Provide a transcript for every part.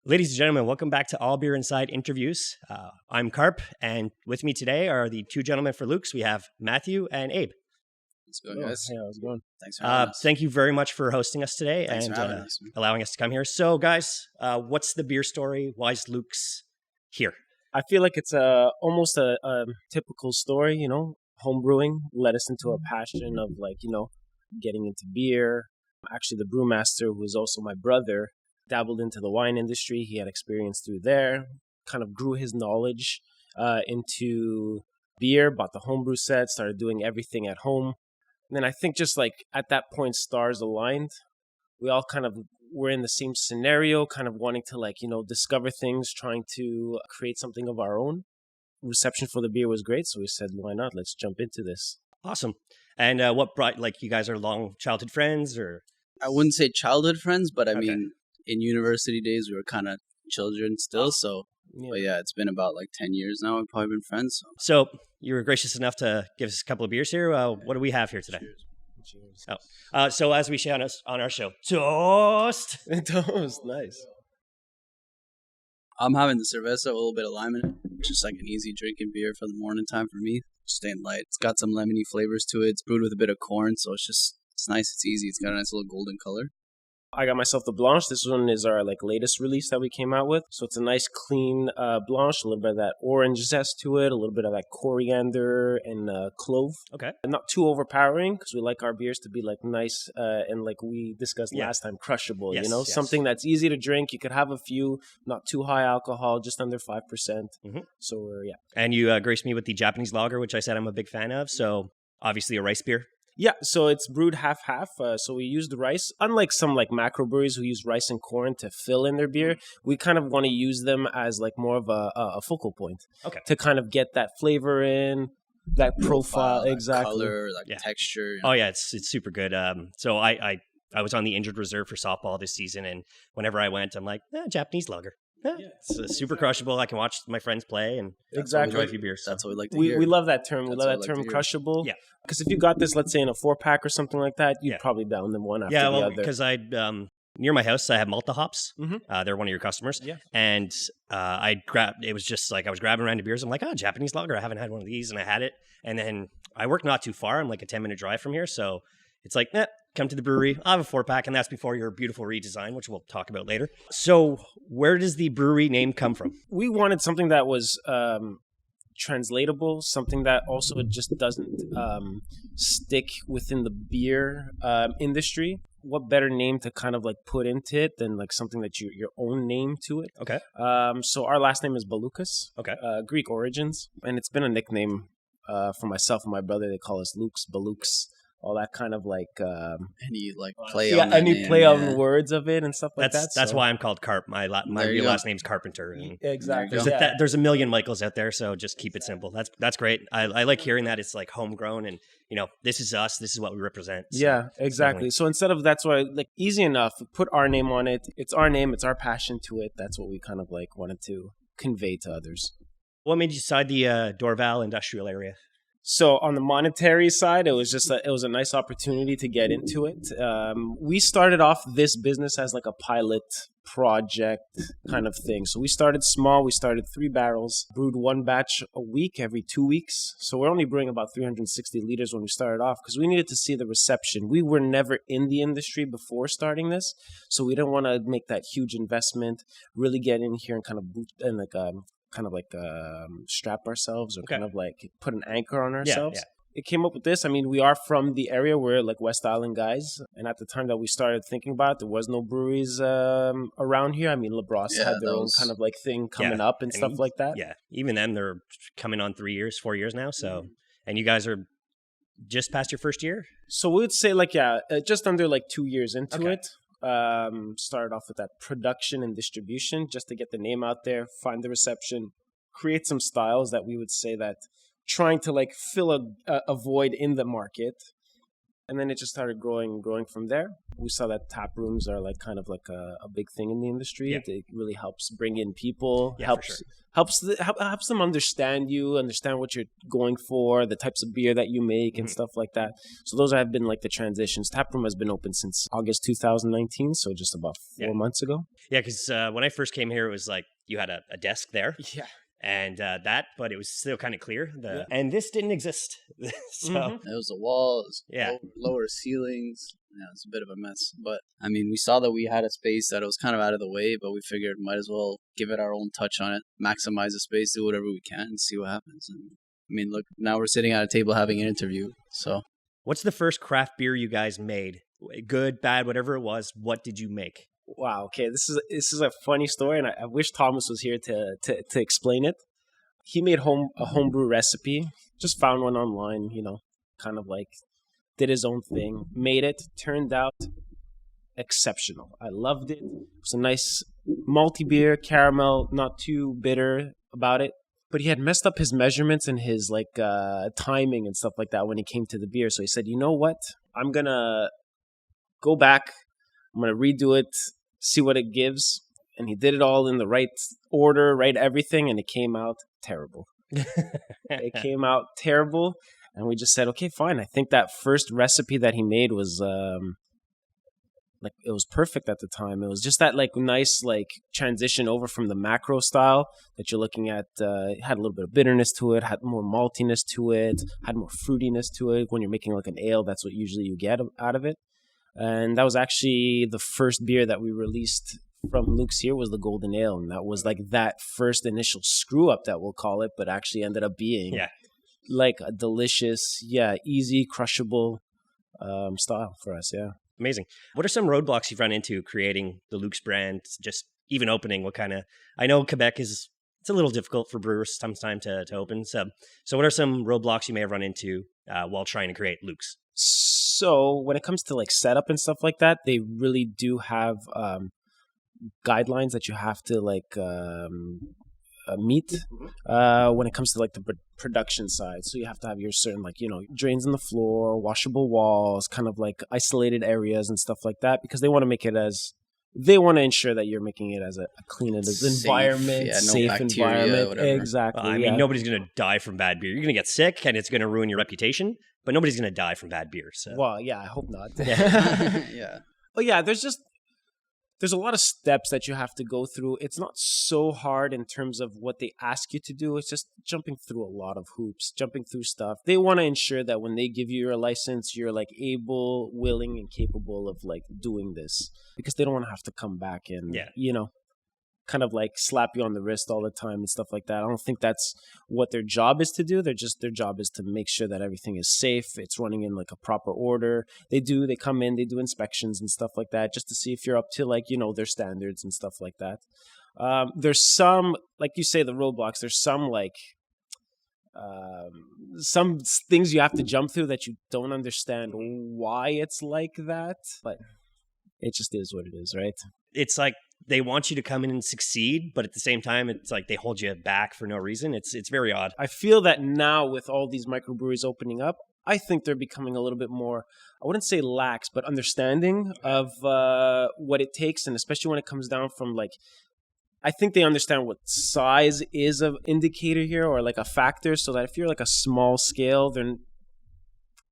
Ladies and gentlemen, welcome back to All Beer Inside Interviews. I'm Karp, and with me today are the two gentlemen for Louks. We have Matthew and Abe. How's it going, guys? Hey, how's it going? Thanks for having us. Thank you very much for hosting us today Thanks and for having us. allowing us to come here. So, guys, what's the beer story? Why is Louks here? I feel like it's almost a typical story, home brewing led us into a passion of getting into beer. Actually, the brewmaster, who is also my brother, dabbled into the wine industry. He had experience through there, kind of grew his knowledge into beer, bought the homebrew set, started doing everything at home. And then I think just like at that point, stars aligned. We all kind of were in the same scenario, kind of wanting to discover things, trying to create something of our own. Reception for the beer was great, so we said, why not? Let's jump into this. Awesome. And what brought, you guys are long childhood friends or? I wouldn't say childhood friends, but I Okay. mean, in university days, we were kind of children still. So, but yeah, it's been about 10 years now. We've probably been friends. So you were gracious enough to give us a couple of beers here. What do we have here today? Cheers. So as we say on our show, toast. Toast, nice. I'm having the Cerveza, a little bit of lime in it. Just like an easy drinking beer for the morning time for me. Staying light. It's got some lemony flavors to it. It's brewed with a bit of corn, so it's nice. It's easy. It's got a nice little golden color. I got myself the Blanche. This one is our latest release that we came out with. So it's a nice clean Blanche, a little bit of that orange zest to it, a little bit of that coriander and clove. Okay. And not too overpowering because we like our beers to be nice and like we discussed last time, crushable. Yes, yes. Something that's easy to drink. You could have a few, not too high alcohol, just under 5%. Mhm. So yeah. And you graced me with the Japanese lager, which I said I'm a big fan of. So obviously a rice beer. Yeah, so it's brewed half-half. So we use the rice. Unlike some macro breweries who use rice and corn to fill in their beer, we kind of want to use them as more of a focal point. Okay. To kind of get that flavor in, that profile, that exactly. color, Yeah. texture. Oh yeah, it's super good. So I was on the injured reserve for softball this season, and whenever I went, I'm like, Japanese lager. It's super crushable. I can watch my friends play and Exactly. enjoy a few beers. So. That's what we like to hear. We love that term. We That's love what I that like term, to hear. crushable. Yeah. Because if you got this, let's say in a 4-pack or something like that, you'd Yeah. probably down them one after Yeah, the well, other. because I near my house I have Malta hops. Mhm. They're one of your customers. Yeah. And I grabbed. It was just I was grabbing random beers. I'm like, Japanese lager. I haven't had one of these, and I had it. And then I work not too far. I'm like a 10-minute drive from here, so it's like, come to the brewery. I'll have a 4-pack, and that's before your beautiful redesign, which we'll talk about later. So, where does the brewery name come from? We wanted something that was translatable, something that also just doesn't stick within the beer industry. What better name to kind of put into it than something that your own name to it? Okay. So our last name is Baloukas. Okay. Greek origins, and it's been a nickname for myself and my brother. They call us Louks, Baloukas. All that kind of Any play on that any name, play yeah. on words of it and stuff like that. That's so. why I'm called Karp. My There you real go. last name's Carpenter. And Exactly. There you Yeah. there's a million Michaels out there, so just keep it simple. That's great. I like hearing that it's homegrown and this is us. This is what we represent. So, Yeah, exactly. definitely. So instead of that's why easy enough, put our name on it. It's our name. It's our passion to it. That's what we kind of wanted to convey to others. What made you decide the Dorval industrial area? So on the monetary side, it was just it was a nice opportunity to get into it. We started off this business as a pilot project kind of thing. So we started small. We started 3 barrels, brewed 1 batch a week every 2 weeks. So we're only brewing about 360 liters when we started off because we needed to see the reception. We were never in the industry before starting this, so we didn't want to make that huge investment, really get in here and kind of boot and strap ourselves or Okay. kind of put an anchor on ourselves. yeah. It came up with this. I mean, we are from the area. We're West Island guys. And at the time that we started thinking about it, there was no breweries around here. I mean, LaBrosse Yeah, had their that own was- kind of thing coming Yeah, up and stuff like that. Yeah, even them, they're coming on 3 years, 4 years now. So, and you guys are just past your first year. So we would say just under 2 years into Okay. it. Started off with that production and distribution just to get the name out there, find the reception, create some styles that we would say that trying to fill a void in the market. And then it just started growing from there. We saw that tap rooms are like kind of like a big thing in the industry. Yeah. It really helps bring in people, Yeah, helps for sure. helps them understand you, understand what you're going for, the types of beer that you make and stuff like that. So those have been like the transitions. Taproom has been open since August 2019, so just about 4 months ago. Yeah, because when I first came here, it was like you had a desk there. Yeah. And but it was still kind of clear. Yeah. And this didn't exist. So, Mhm. It was the walls, Yeah. lower ceilings. Yeah, it's a bit of a mess. But I mean, we saw that we had a space that was kind of out of the way, but we figured might as well give it our own touch on it, maximize the space, do whatever we can, and see what happens. And I mean, look, now we're sitting at a table having an interview. So, what's the first craft beer you guys made? Good, bad, whatever it was. What did you make? Wow. Okay, this is a funny story, and I wish Thomas was here to explain it. He made a homebrew recipe. Just found one online. Kind of like did his own thing. Made it. Turned out exceptional. I loved it. It was a nice malty beer, caramel, not too bitter about it. But he had messed up his measurements and his timing and stuff like that when he came to the beer. So he said, "You know what? I'm gonna go back. I'm going to redo it, see what it gives." And he did it all in the right order, right everything, and it came out terrible. It came out terrible, and we just said, okay, fine. I think that first recipe that he made was it was perfect at the time. It was just that nice transition over from the macro style that you're looking at. It had a little bit of bitterness to it, had more maltiness to it, had more fruitiness to it. When you're making like an ale, that's what usually you get out of it. And that was actually the first beer that we released from Louks here was the Golden Ale. And that was like that first initial screw up that we'll call it, but actually ended up being like a delicious, easy, crushable style for us. Yeah. Amazing. What are some roadblocks you've run into creating the Louks brand, just even opening? I know Quebec it's a little difficult for brewers sometimes to open. So what are some roadblocks you may have run into while trying to create Louks? So when it comes to setup and stuff like that, they really do have guidelines that you have to meet when it comes to the production side. So you have to have your certain drains in the floor, washable walls, kind of isolated areas and stuff like that, because they want to make it they want to ensure that you're making it as a clean environment, safe environment. Whatever. Exactly. I mean, nobody's going to die from bad beer. You're going to get sick and it's going to ruin your reputation, but nobody's going to die from bad beer. So. Well, yeah, I hope not. Yeah. But yeah, there's a lot of steps that you have to go through. It's not so hard in terms of what they ask you to do. It's just jumping through a lot of hoops, jumping through stuff. They want to ensure that when they give you your license, you're able, willing, and capable of doing this, because they don't want to have to come back and, kind of slap you on the wrist all the time and stuff like that. I don't think that's what their job is to do. Their job is to make sure that everything is safe. It's running in a proper order. They come in, they do inspections and stuff like that, just to see if you're up to their standards and stuff like that. There's some, like you say, the roadblocks. There's some things you have to jump through that you don't understand why it's like that, but it just is what it is, right? It's they want you to come in and succeed, but at the same time, it's they hold you back for no reason. It's very odd. I feel that now with all these microbreweries opening up, I think they're becoming a little bit more, I wouldn't say lax, but understanding of what it takes, and especially when it comes down from I think they understand what size is an indicator here, or a factor, so that if you're a small scale, they're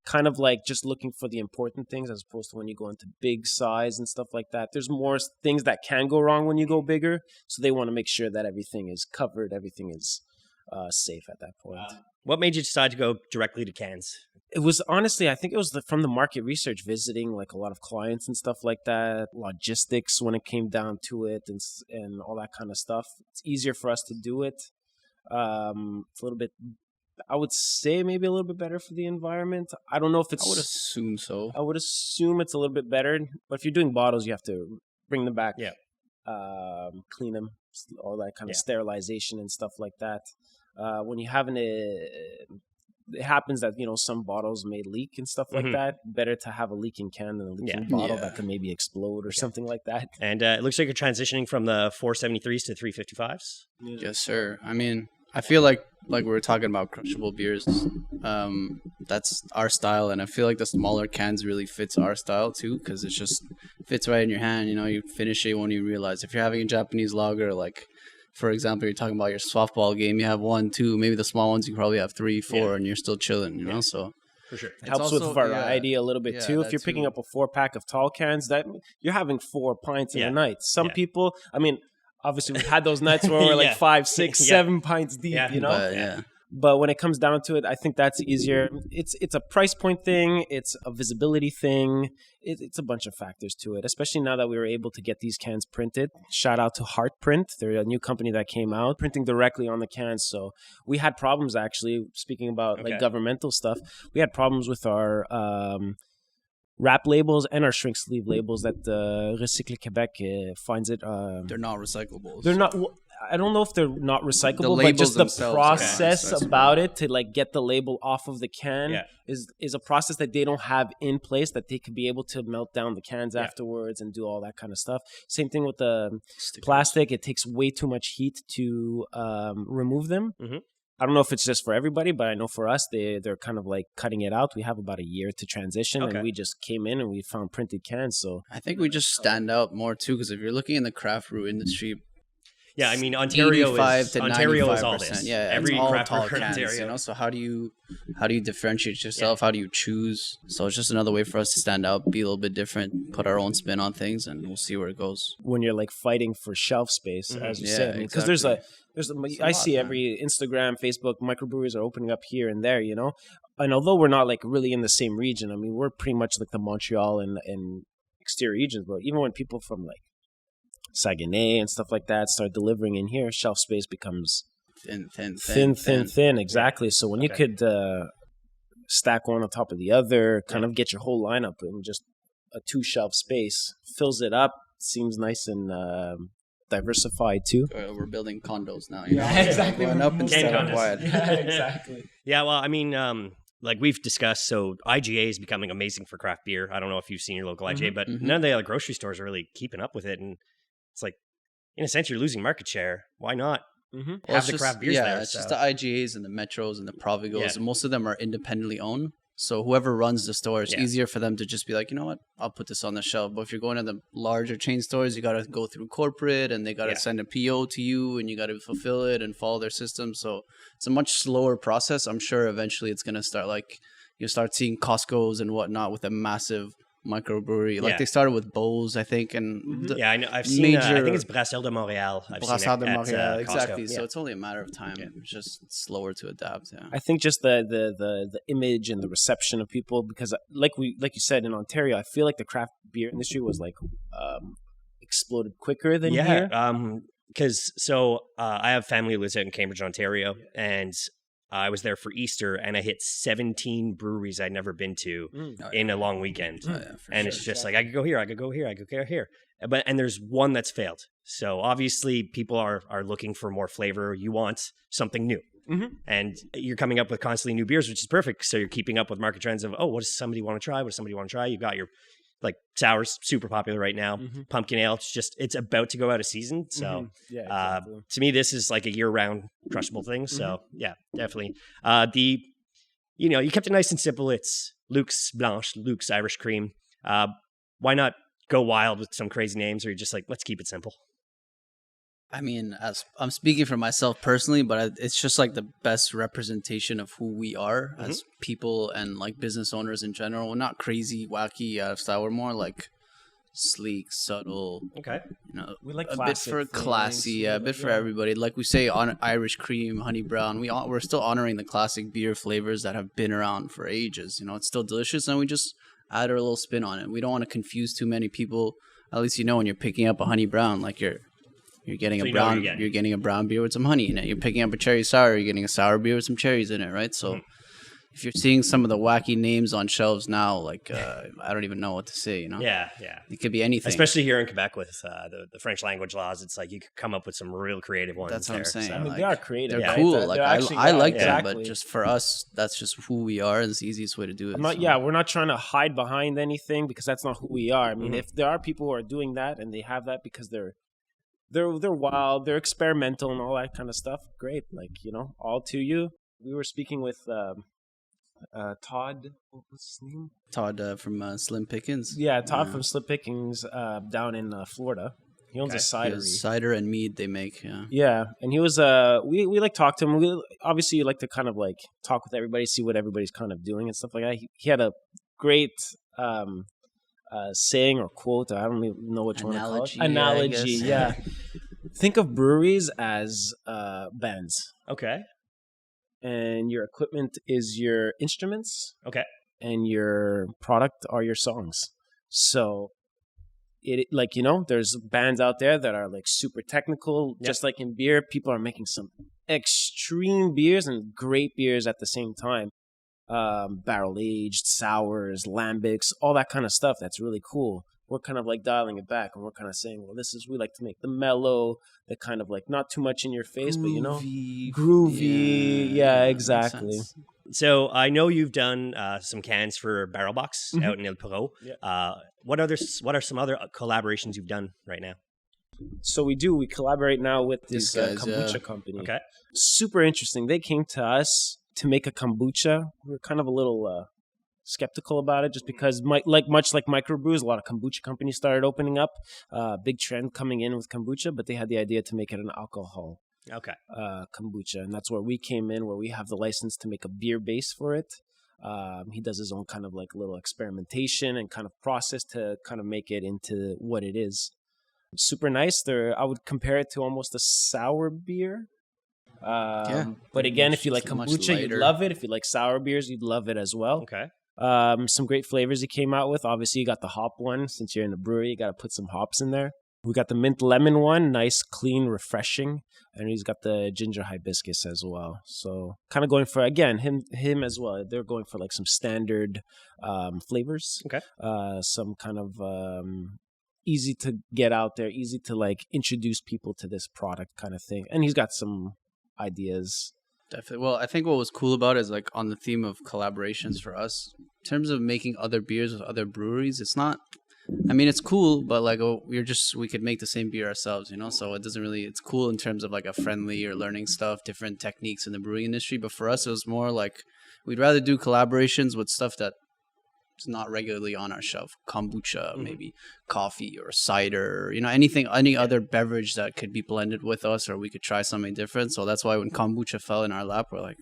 kind of just looking for the important things, as opposed to when you go into big size and stuff like that. There's more things that can go wrong when you go bigger, so they want to make sure that everything is covered, everything is safe at that point. What made you decide to go directly to cans? It was honestly, I think it was from the market research, visiting a lot of clients and stuff like that, logistics when it came down to it, and all that kind of stuff. It's easier for us to do it. It's a little bit, I would say, maybe a little bit better for the environment. I don't know if it's... I would assume so. I would assume it's a little bit better. But if you're doing bottles, you have to bring them back, clean them, all that kind of sterilization and stuff like that. When you have it happens that, some bottles may leak and stuff like that. Better to have a leaking can than a leaking bottle that could maybe explode or something like that. And it looks like you're transitioning from the 473s to 355s. Yes, sir. I mean, I feel like we were talking about crushable beers. That's our style, and I feel like the smaller cans really fits our style too, because it just fits right in your hand. You know, you finish it when you realize. If you're having a Japanese lager, like for example, you're talking about your softball game, you have 1, 2, maybe the small ones you probably have 3, 4, and you're still chilling. You know, so. For sure. It helps with variety a little bit too. If you're picking up a 4-pack of tall cans, that you're having 4 pints in a night. Some people, I mean, obviously we've had those nights where we're like 5, 6, 7 pints deep, you know? But when it comes down to it, I think that's easier. It's a price point thing. It's a visibility thing. It's a bunch of factors to it, especially now that we were able to get these cans printed. Shout out to Heart Print. They're a new company that came out, printing directly on the cans. So we had problems, actually, speaking about like governmental stuff. We had problems with our wrap labels and our shrink sleeve labels that Recycle Quebec finds it. They're not recyclables. They're not. I don't know if they're not recyclable, but just the process about it to like get the label off of the can is a process that they don't have in place, that they could be able to melt down the cans afterwards and do all that kind of stuff. Same thing with the plastic. It takes way too much heat to remove them. Mm-hmm. I don't know if it's just for everybody, but I know for us, they're kind of like cutting it out. We have about a year to transition, and we just came in and we found printed cans. So I think we just stand out more too, because if you're looking in the craft brew industry, yeah, I mean Ontario is all this. Yeah, every all craft tall brewer in cans, Ontario. you know. So how do you differentiate yourself? How do you choose? So it's just another way for us to stand out, be a little bit different, put our own spin on things, and we'll see where it goes. When you're like fighting for shelf space, as you said, because I see every Instagram, Facebook, microbreweries are opening up here and there, you know. And although we're not like really in the same region, I mean, we're pretty much like the Montreal and exterior regions. But even when people from like Saguenay and stuff like that start delivering in here, shelf space becomes thin. Exactly. So when you could stack one on top of the other, kind of get your whole lineup in just a 2 shelf space, fills it up, seems nice and diversified too. We're building condos now. Exactly. Going up instead of wide. Yeah, exactly. Yeah, well, I mean, like we've discussed, so IGA is becoming amazing for craft beer. I don't know if you've seen your local IGA, but none of the other grocery stores are really keeping up with it. And it's like, in a sense, you're losing market share. Why not have the craft beers there? Yeah, it's just the IGAs and the Metros and the Provigos. And most of them are independently owned. So whoever runs the store, it's easier for them to just be like, you know what, I'll put this on the shelf. But if you're going to the larger chain stores, you got to go through corporate, and they got to send a PO to you, and you got to fulfill it and follow their system. So it's a much slower process. I'm sure eventually it's going to start like, you'll start seeing Costco's and whatnot with a massive microbrewery. Like they started with Bose, I think, and I know. I've seen. I think it's Brasseur de Montréal. Brasseur de Montréal, exactly. Costco. So it's only a matter of time. It's just slower to adapt. Yeah. I think just the image and the reception of people, because like you said, in Ontario, I feel like the craft beer industry was like exploded quicker than here. Because I have family who lives out in Cambridge, Ontario, and I was there for Easter, and I hit 17 breweries I'd never been to in a long weekend. It's just like, I could go here, I could go here, I could go here. And there's one that's failed. So obviously people are looking for more flavor. You want something new. And you're coming up with constantly new beers, which is perfect. So you're keeping up with market trends of, what does somebody want to try? What does somebody want to try? You got your like sours, super popular right now. Pumpkin ale, it's about to go out of season. So to me, this is like a year-round crushable thing. So yeah, definitely. You kept it nice and simple. It's Louks Blanche, Louks Irish Cream. Why not go wild with some crazy names, or you're just like, let's keep it simple? I mean, as I'm speaking for myself personally, but it's just like the best representation of who we are as people and like business owners in general. We're not crazy, wacky out of style. We're more like sleek, subtle. Okay. We like a bit for classy, a bit for everybody. Like we say on Irish Cream, Honey Brown. We're still honoring the classic beer flavors that have been around for ages. It's still delicious, and we just add our little spin on it. We don't want to confuse too many people. At least when you're picking up a Honey Brown, like you're getting you're getting a brown beer with some honey in it. You're picking up a cherry sour, you're getting a sour beer with some cherries in it, right? So if you're seeing some of the wacky names on shelves now, like I don't even know what to say, Yeah. It could be anything. Especially here in Quebec with the French language laws, it's like you could come up with some real creative ones. That's what I'm saying. So. I mean, they are creative. They're cool. I like them, exactly. but just for us, that's just who we are, and it's the easiest way to do it. We're not trying to hide behind anything, because that's not who we are. I mean, if there are people who are doing that and they have that because they're they're wild, they're experimental and all that kind of stuff. Great, like, all to you. We were speaking with Todd. What was his name? Todd from Slim Pickens. Yeah, Todd from Slim Pickens down in Florida. He owns a cidery. Cider and mead they make. Yeah, and he was. We like talked to him. Obviously, you like to kind of like talk with everybody, see what everybody's kind of doing and stuff like that. He had a great saying or quote. I don't even know which one to call it. Analogy. Yeah. Think of breweries as bands. Okay. And your equipment is your instruments. Okay. And your product are your songs. So there's bands out there that are like super technical, just like in beer. People are making some extreme beers and great beers at the same time. Barrel aged, sours, lambics, all that kind of stuff. That's really cool. We're kind of like dialing it back, and we're kind of saying, well, we like to make the mellow, the kind of like not too much in your face, groovy, but groovy. Yeah, exactly. So I know you've done some cans for Barrel Box out in El Perot. Yeah. What are some other collaborations you've done right now? So we collaborate now with this kombucha company. Okay. Super interesting. They came to us to make a kombucha. We were kind of a little skeptical about it, just because much like microbrews, a lot of kombucha companies started opening up. Big trend coming in with kombucha, but they had the idea to make it an alcohol. Okay. Kombucha, and that's where we came in, where we have the license to make a beer base for it. He does his own kind of like little experimentation and kind of process to kind of make it into what it is. Super nice. I would compare it to almost a sour beer. But again, if you like kombucha, you'd love it. If you like sour beers, you'd love it as well. Okay. Some great flavors he came out with. Obviously, you got the hop one. Since you're in a brewery, you got to put some hops in there. We got the mint lemon one, nice, clean, refreshing. And he's got the ginger hibiscus as well. So kind of going for, again, him as well. They're going for like some standard flavors. Okay. Some kind of easy to get out there, easy to like introduce people to this product kind of thing. And he's got some ideas. Definitely. Well, I think what was cool about it is like on the theme of collaborations for us, in terms of making other beers with other breweries, it's not, I mean, it's cool, but like we could make the same beer ourselves, so it doesn't really, it's cool in terms of like a friendly or learning stuff, different techniques in the brewing industry. But for us, it was more like we'd rather do collaborations with stuff that it's not regularly on our shelf. Kombucha, maybe coffee or cider, any other beverage that could be blended with us, or we could try something different. So that's why when kombucha fell in our lap, we're like,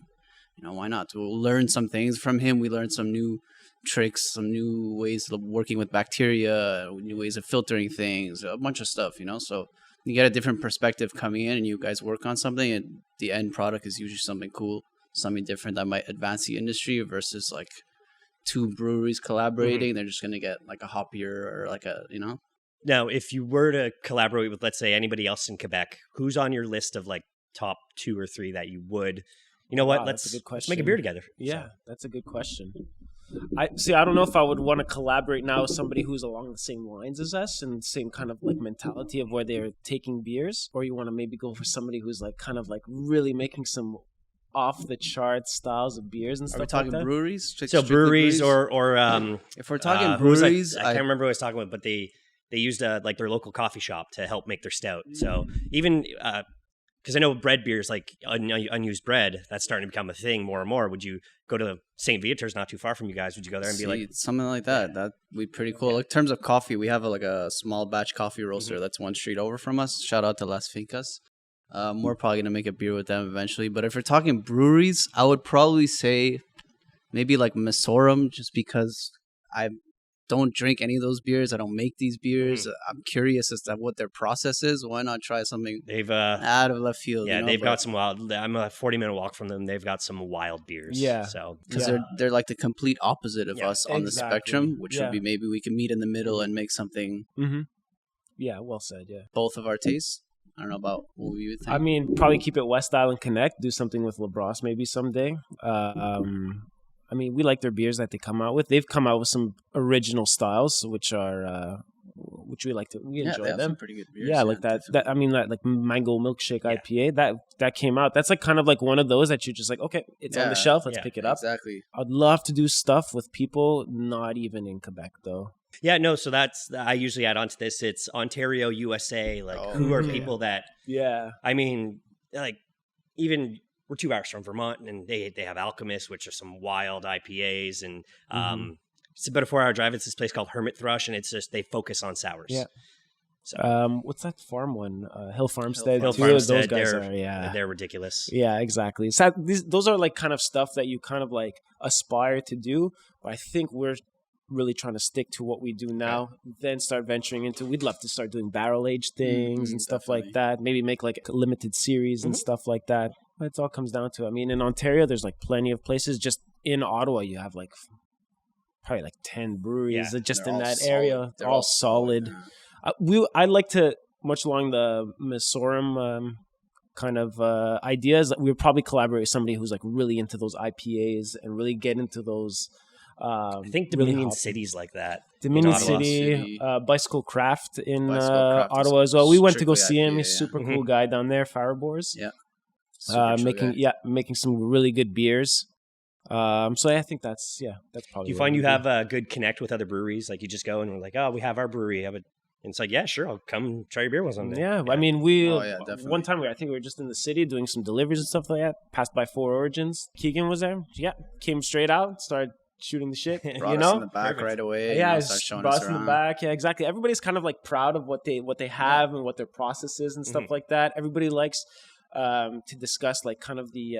why not? We'll learn some things from him. We learned some new tricks, some new ways of working with bacteria, new ways of filtering things, a bunch of stuff, So you get a different perspective coming in, and you guys work on something, and the end product is usually something cool, something different that might advance the industry versus like two breweries collaborating. They're just going to get like a hoppier or like a, Now, if you were to collaborate with, let's say, anybody else in Quebec, who's on your list of like top 2 or 3 that you would, let's make a beer together? Yeah, that's a good question. I don't know if I would want to collaborate now with somebody who's along the same lines as us and the same kind of like mentality of where they're taking beers, or you want to maybe go for somebody who's like kind of like really making some off the charts styles of beers and stuff. Are we talking like that? Breweries? So breweries or if we're talking breweries, I can't remember who I was talking about, but they used like their local coffee shop to help make their stout. So even because I know bread beers, like unused bread, that's starting to become a thing more and more. Would you go to St. Viator's, not too far from you guys? Would you go there and be like something like that? That'd be pretty cool. Like in terms of coffee, we have a small batch coffee roaster that's one street over from us. Shout out to Las Fincas. We're probably going to make a beer with them eventually. But if we're talking breweries, I would probably say maybe like Mesorum, just because I don't drink any of those beers. I don't make these beers. I'm curious as to what their process is. Why not try something out of left field? Yeah, they've got some wild. I'm a 40-minute walk from them. They've got some wild beers. Yeah. So because they're like the complete opposite of us on the spectrum, which would be maybe we can meet in the middle and make something. Yeah, well said. Yeah, both of our tastes. I don't know about what you would think. I mean, probably keep it West Island Connect. Do something with LaBrosse maybe someday. I mean, we like their beers that they come out with. They've come out with some original styles, which we like to. We enjoy they have them. Some pretty good beers. Yeah, like that. I mean, that like mango milkshake IPA that came out. That's like kind of like one of those that you're just like, okay, it's on the shelf. Let's pick it up. Exactly. I'd love to do stuff with people not even in Quebec though. Yeah, no, so I usually add on to this. It's Ontario, USA. Like, who are people that, I mean, like, even we're 2 hours from Vermont, and they have Alchemist, which are some wild IPAs. And it's about a 4-hour drive. It's this place called Hermit Thrush, and it's just, they focus on sours. Yeah. So, what's that farm one? Hill Farmstead. Hill Farmstead, those guys they're ridiculous. Yeah, exactly. So those are like kind of stuff that you kind of like aspire to do. But I think we're really trying to stick to what we do now, then start venturing into, we'd love to start doing barrel aged things and stuff like that. Maybe make like a limited series and stuff like that. But it all comes down to, I mean, in Ontario, there's like plenty of places. Just in Ottawa, you have like probably like 10 breweries just in that area. They're all solid. I'd like to, much along the Misorum kind of ideas, we would probably collaborate with somebody who's like really into those IPAs and really get into those. I think Dominion City's like that. Dominion City, Bicycle Craft in Ottawa as well. We went to go see him. He's a super cool guy down there, Fireboars. Yeah. Making some really good beers. So I think that's probably. Do you find you have a good connect with other breweries? Like you just go and we're like, oh, we have our brewery. And it's like, yeah, sure, I'll come try your beer with someday. Yeah, I mean, one time I think we were just in the city doing some deliveries and stuff like that. Passed by Four Origins. Keegan was there. Yeah, came straight out, started shooting the shit. Brought us in the back right away. Yeah, brought us in the back. Yeah, exactly. Everybody's kind of like proud of what they have and what their process is and stuff like that. Everybody likes to discuss like kind of the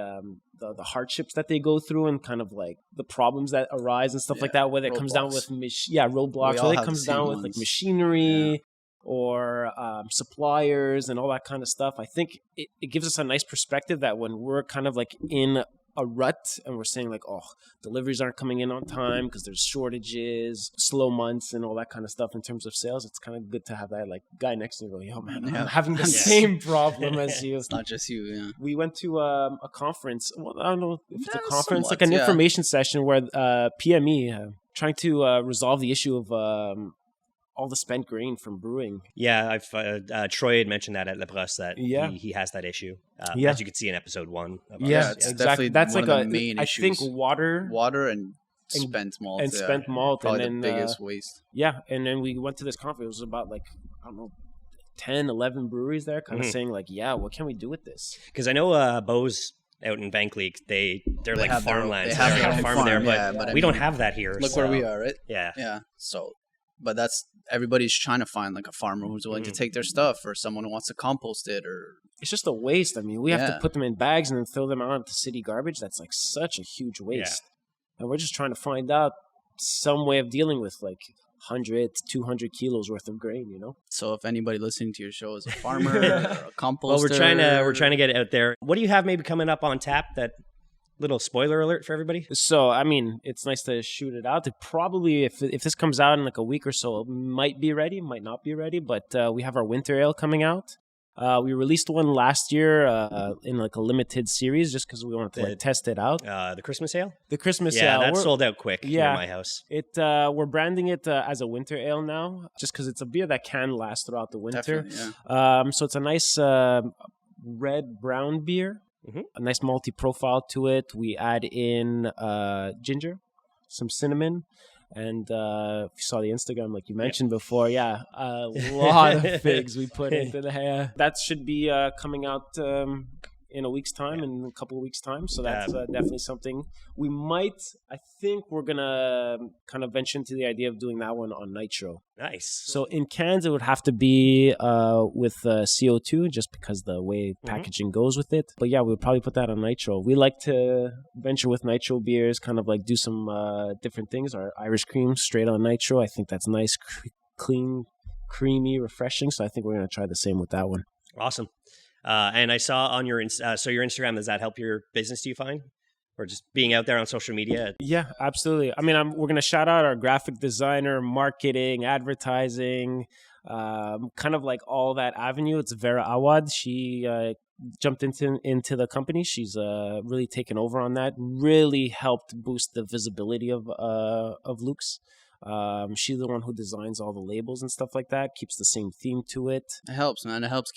hardships that they go through and kind of like the problems that arise and stuff like that. Whether it comes down with roadblocks, whether it comes down with like machinery or suppliers and all that kind of stuff. I think it gives us a nice perspective that when we're kind of like in a rut and we're saying like, oh, deliveries aren't coming in on time because there's shortages, slow months and all that kind of stuff in terms of sales, it's kind of good to have that like guy next to you go, yo man, I'm having the same problem as you. It's not just you. We went to a conference. Well, I don't know if it's a conference, like an information session where PME trying to resolve the issue of all the spent grain from brewing. Yeah, Troy had mentioned that at Le Brosse that he has that issue. As you could see in episode 1. It's exactly. That's like the main issues. I think water and spent malt. And spent malt. Probably and then, the biggest waste. Yeah, and then we went to this conference. It was about like, I don't know, 10, 11 breweries there kind of saying like, what can we do with this? Because I know Beau's out in Bank League, they're like farmlands. They have a farm there, but we don't have that here. Look where we are, right? Yeah. Yeah. So, but that's, everybody's trying to find like a farmer who's willing to take their stuff or someone who wants to compost it or... It's just a waste. I mean, we have to put them in bags and then throw them out into city garbage. That's like such a huge waste. And we're just trying to find out some way of dealing with like 100 to 200 kilos worth of grain, you know? So if anybody listening to your show is a farmer or a composter... Well, we're trying to get it out there. What do you have maybe coming up on tap that... Little spoiler alert for everybody. So, I mean, it's nice to shoot it out. It probably, if this comes out in like a week or so, it might be ready, might not be ready. But we have our winter ale coming out. We released one last year in like a limited series just because we wanted to test it out. The Christmas ale? The Christmas ale. Yeah, that sold out quick near my house. We're branding it as a winter ale now just because it's a beer that can last throughout the winter. So it's a nice red-brown beer. A nice malty profile to it. We add in ginger, some cinnamon, and if you saw the Instagram, like you mentioned before, a lot of figs we put into the hair. That should be coming out in a week's time, in a couple of weeks' time. So that's definitely something we might. I think we're gonna kind of venture into the idea of doing that one on nitro. Nice. So in cans, it would have to be with CO2, just because the way packaging goes with it. But yeah, we would probably put that on nitro. We like to venture with nitro beers, kind of like do some different things. Our Irish cream straight on nitro. I think that's nice, clean, creamy, refreshing. So I think we're gonna try the same with that one. Awesome. And I saw on your your Instagram, does that help your business, do you find? Or just being out there on social media? Yeah, absolutely. I mean, we're going to shout out our graphic designer, marketing, advertising, kind of like all that avenue. It's Vera Awad. She jumped into the company. She's really taken over on that, really helped boost the visibility of Louks. She's the one who designs all the labels and stuff like that, keeps the same theme to it. It helps, man. It helps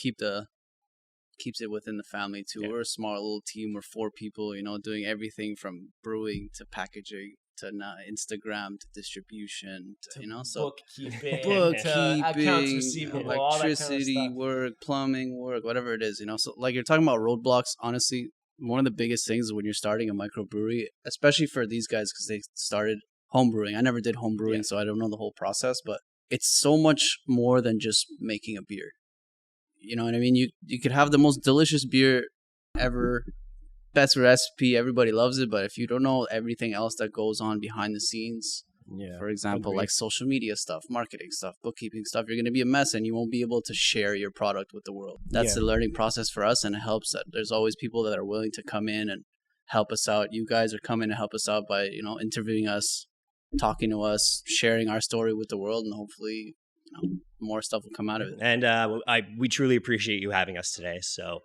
keeps it within the family too. We're a small little team. We're 4 people, doing everything from brewing to packaging to Instagram to distribution to, you know, so bookkeeping, bookkeeping, accounts receivable, all that kind of electricity stuff. work, plumbing work, whatever it is, you know. So like you're talking about roadblocks, honestly, one of the biggest things when you're starting a microbrewery, especially for these guys because they started home brewing. I never did home brewing, so I don't know the whole process, but it's so much more than just making a beer. You know what I mean? You could have the most delicious beer ever, best recipe, everybody loves it, but if you don't know everything else that goes on behind the scenes, for example, like social media stuff, marketing stuff, bookkeeping stuff, you're going to be a mess and you won't be able to share your product with the world. That's the learning process for us, and it helps that there's always people that are willing to come in and help us out. You guys are coming to help us out by, you know, interviewing us, talking to us, sharing our story with the world, and hopefully, you know, more stuff will come out of it. And we truly appreciate you having us today. So,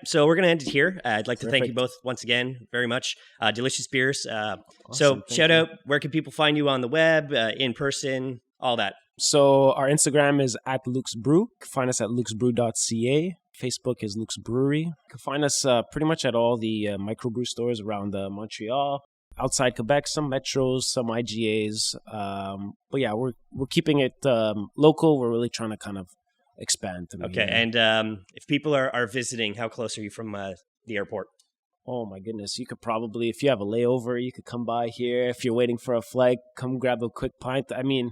so we're going to end it here. I'd like to thank you both once again very much. Delicious beers. Awesome. So shout out, where can people find you on the web, in person, all that? So our Instagram is at Louks Brew. You can find us at louksbrew.ca. Facebook is Louks Brewery. You can find us pretty much at all the microbrew stores around Montreal. Outside Quebec, some metros, some IGAs. But yeah, we're keeping it local. We're really trying to kind of expand. Okay, and if people are visiting, how close are you from the airport? Oh my goodness, you could probably, if you have a layover, you could come by here. If you're waiting for a flight, come grab a quick pint. I mean,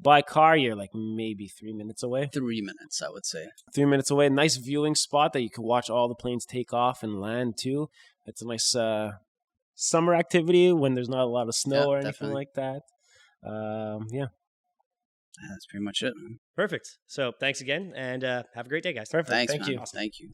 by car, you're like maybe 3 minutes away. 3 minutes, I would say. 3 minutes away. Nice viewing spot that you can watch all the planes take off and land too. It's a nice summer activity when there's not a lot of snow or anything like that. That's pretty much it, man. Perfect. So thanks again, and have a great day, guys. Perfect. Thanks, Thank man. you. Thank you.